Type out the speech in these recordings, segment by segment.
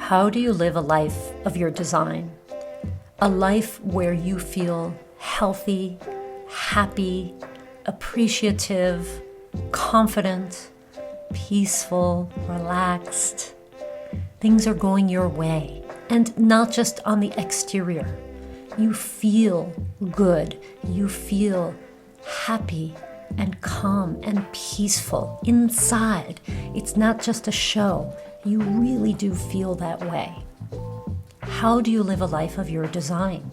How do you live a life of your design? A life where you feel healthy, happy, appreciative, confident, peaceful, relaxed. Things are going your way, and not just on the exterior. You feel good. You feel happy and calm and peaceful inside. It's not just a show. You really do feel that way. How do you live a life of your design?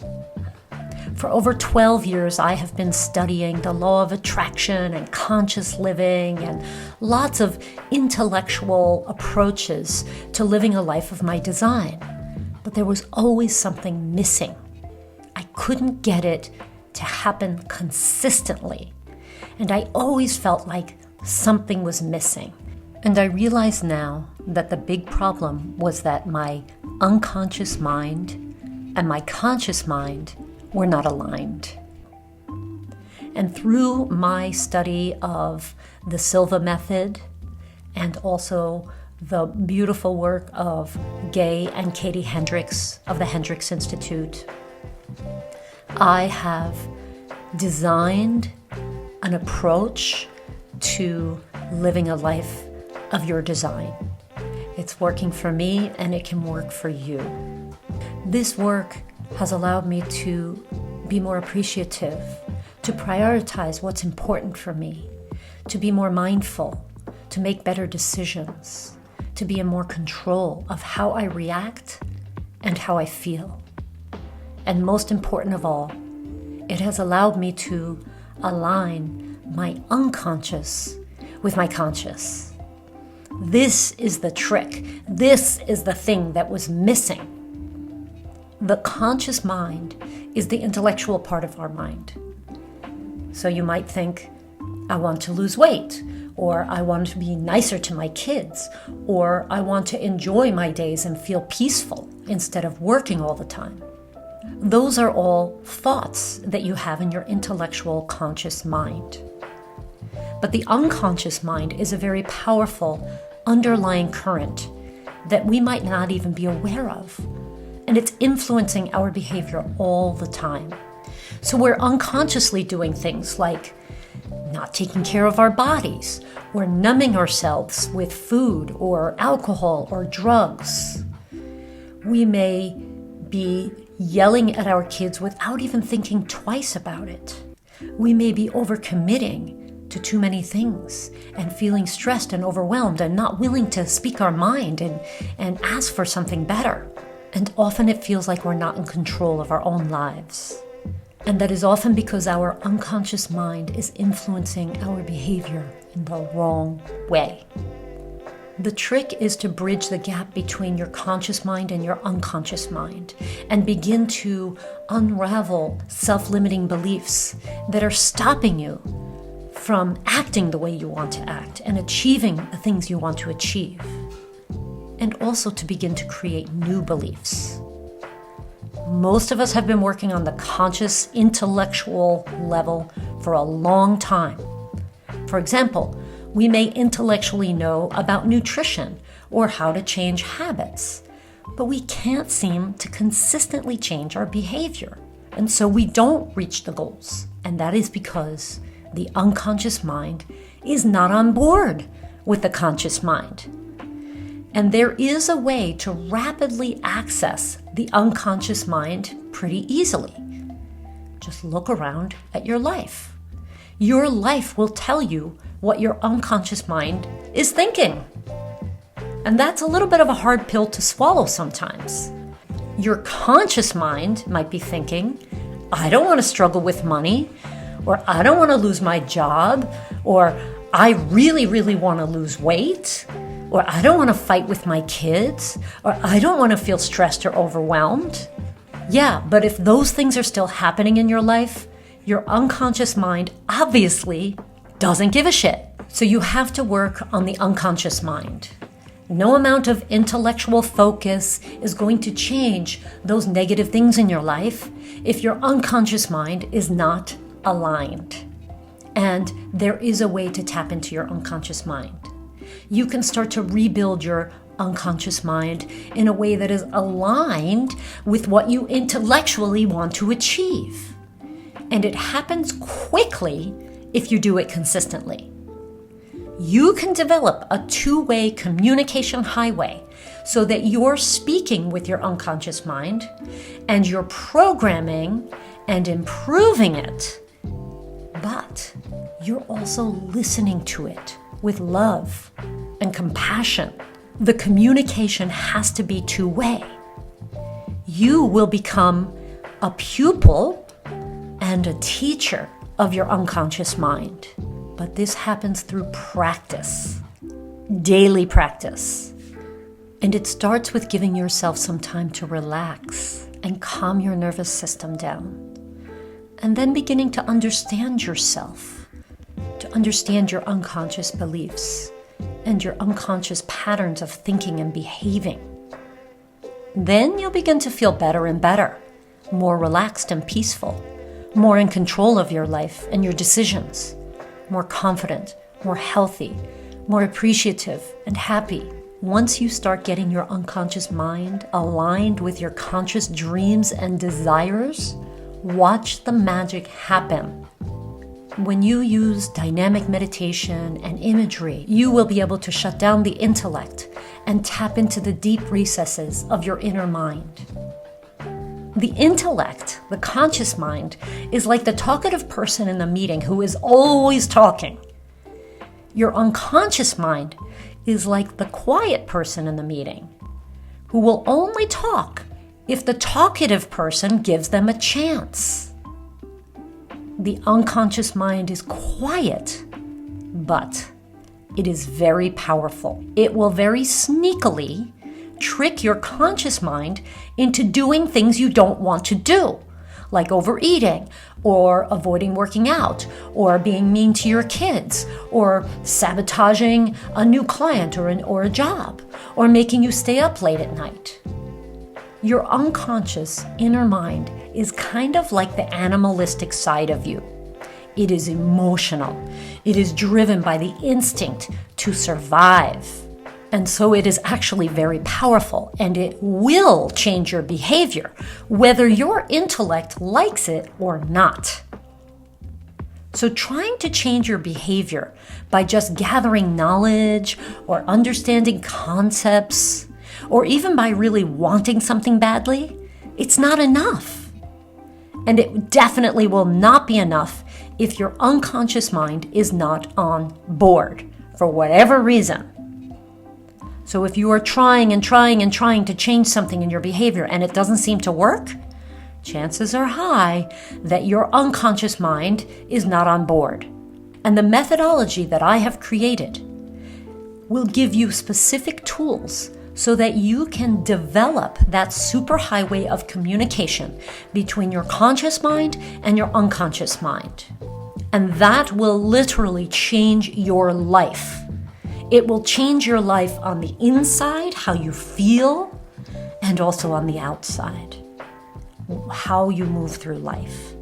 For over 12 years, I have been studying the law of attraction and conscious living and lots of intellectual approaches to living a life of my design. But there was always something missing. I couldn't get it to happen consistently. And I always felt like something was missing. And I realize now that the big problem was that my unconscious mind and my conscious mind were not aligned. And through my study of the Silva method and also the beautiful work of Gay and Katie Hendricks of the Hendricks Institute, I have designed an approach to living a life of your design. It's working for me and it can work for you. This work has allowed me to be more appreciative, to prioritize what's important for me, to be more mindful, to make better decisions, to be in more control of how I react and how I feel. And most important of all, it has allowed me to align my unconscious with my conscious. This is the trick. This is the thing that was missing. The conscious mind is the intellectual part of our mind. So you might think, I want to lose weight, or I want to be nicer to my kids, or I want to enjoy my days and feel peaceful instead of working all the time. Those are all thoughts that you have in your intellectual conscious mind. But the unconscious mind is a very powerful underlying current that we might not even be aware of. And it's influencing our behavior all the time. So we're unconsciously doing things like not taking care of our bodies, or numbing ourselves with food or alcohol or drugs. We may be yelling at our kids without even thinking twice about it. We may be overcommitting to too many things and feeling stressed and overwhelmed and not willing to speak our mind and ask for something better. And often it feels like we're not in control of our own lives. And that is often because our unconscious mind is influencing our behavior in the wrong way. The trick is to bridge the gap between your conscious mind and your unconscious mind and begin to unravel self-limiting beliefs that are stopping you from acting the way you want to act and achieving the things you want to achieve. And also to begin to create new beliefs. Most of us have been working on the conscious intellectual level for a long time. For example, we may intellectually know about nutrition or how to change habits, but we can't seem to consistently change our behavior. And so we don't reach the goals. And that is because the unconscious mind is not on board with the conscious mind. And there is a way to rapidly access the unconscious mind pretty easily. Just look around at your life. Your life will tell you what your unconscious mind is thinking. And that's a little bit of a hard pill to swallow sometimes. Your conscious mind might be thinking, I don't want to struggle with money, or I don't want to lose my job, or I really, really want to lose weight, or I don't want to fight with my kids, or I don't want to feel stressed or overwhelmed. Yeah, but if those things are still happening in your life, your unconscious mind obviously doesn't give a shit. So you have to work on the unconscious mind. No amount of intellectual focus is going to change those negative things in your life if your unconscious mind is not aligned. And there is a way to tap into your unconscious mind. You can start to rebuild your unconscious mind in a way that is aligned with what you intellectually want to achieve. And it happens quickly if you do it consistently. You can develop a two-way communication highway so that you're speaking with your unconscious mind and you're programming and improving it, but you're also listening to it with love and compassion. The communication has to be two-way. You will become a pupil and a teacher of your unconscious mind. But this happens through practice, daily practice. And it starts with giving yourself some time to relax and calm your nervous system down. And then beginning to understand yourself, to understand your unconscious beliefs and your unconscious patterns of thinking and behaving. Then you'll begin to feel better and better, more relaxed and peaceful, more in control of your life and your decisions, more confident, more healthy, more appreciative and happy. Once you start getting your unconscious mind aligned with your conscious dreams and desires, watch the magic happen. When you use dynamic meditation and imagery, you will be able to shut down the intellect and tap into the deep recesses of your inner mind. The intellect, the conscious mind, is like the talkative person in the meeting who is always talking. Your unconscious mind is like the quiet person in the meeting who will only talk if the talkative person gives them a chance. The unconscious mind is quiet, but it is very powerful. It will very sneakily trick your conscious mind into doing things you don't want to do, like overeating, or avoiding working out, or being mean to your kids, or sabotaging a new client or a job, or making you stay up late at night. Your unconscious inner mind is kind of like the animalistic side of you. It is emotional. It is driven by the instinct to survive. And so it is actually very powerful, and it will change your behavior, whether your intellect likes it or not. So trying to change your behavior by just gathering knowledge or understanding concepts, or even by really wanting something badly, it's not enough. And it definitely will not be enough if your unconscious mind is not on board for whatever reason. So if you are trying to change something in your behavior and it doesn't seem to work, chances are high that your unconscious mind is not on board. And the methodology that I have created will give you specific tools so that you can develop that superhighway of communication between your conscious mind and your unconscious mind. And that will literally change your life. It will change your life on the inside, how you feel, and also on the outside, how you move through life,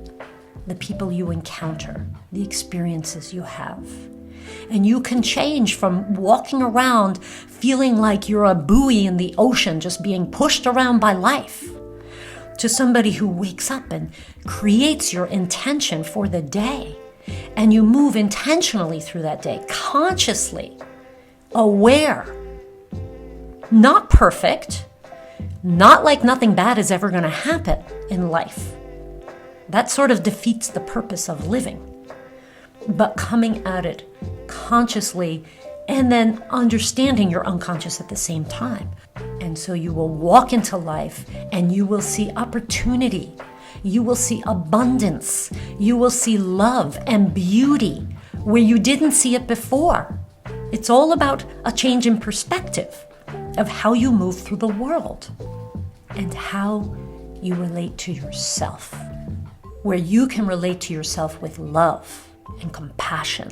the people you encounter, the experiences you have. And you can change from walking around feeling like you're a buoy in the ocean, just being pushed around by life, to somebody who wakes up and creates your intention for the day. And you move intentionally through that day, consciously, aware, not perfect, not like nothing bad is ever going to happen in life. That sort of defeats the purpose of living. But coming at it consciously and then understanding your unconscious at the same time. And so you will walk into life and you will see opportunity. You will see abundance. You will see love and beauty where you didn't see it before. It's all about a change in perspective of how you move through the world and how you relate to yourself, where you can relate to yourself with love and compassion.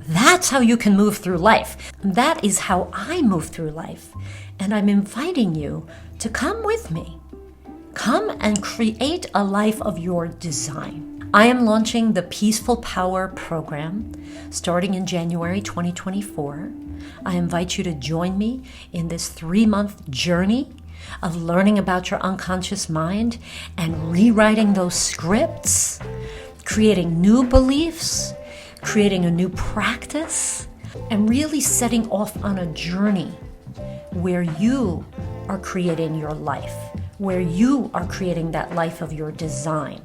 That's how you can move through life. That is how I move through life. And I'm inviting you to come with me. Come and create a life of your design. I am launching the Peaceful Power program starting in January 2024. I invite you to join me in this 3-month journey of learning about your unconscious mind and rewriting those scripts, creating new beliefs, creating a new practice, and really setting off on a journey where you are creating your life, where you are creating that life of your design.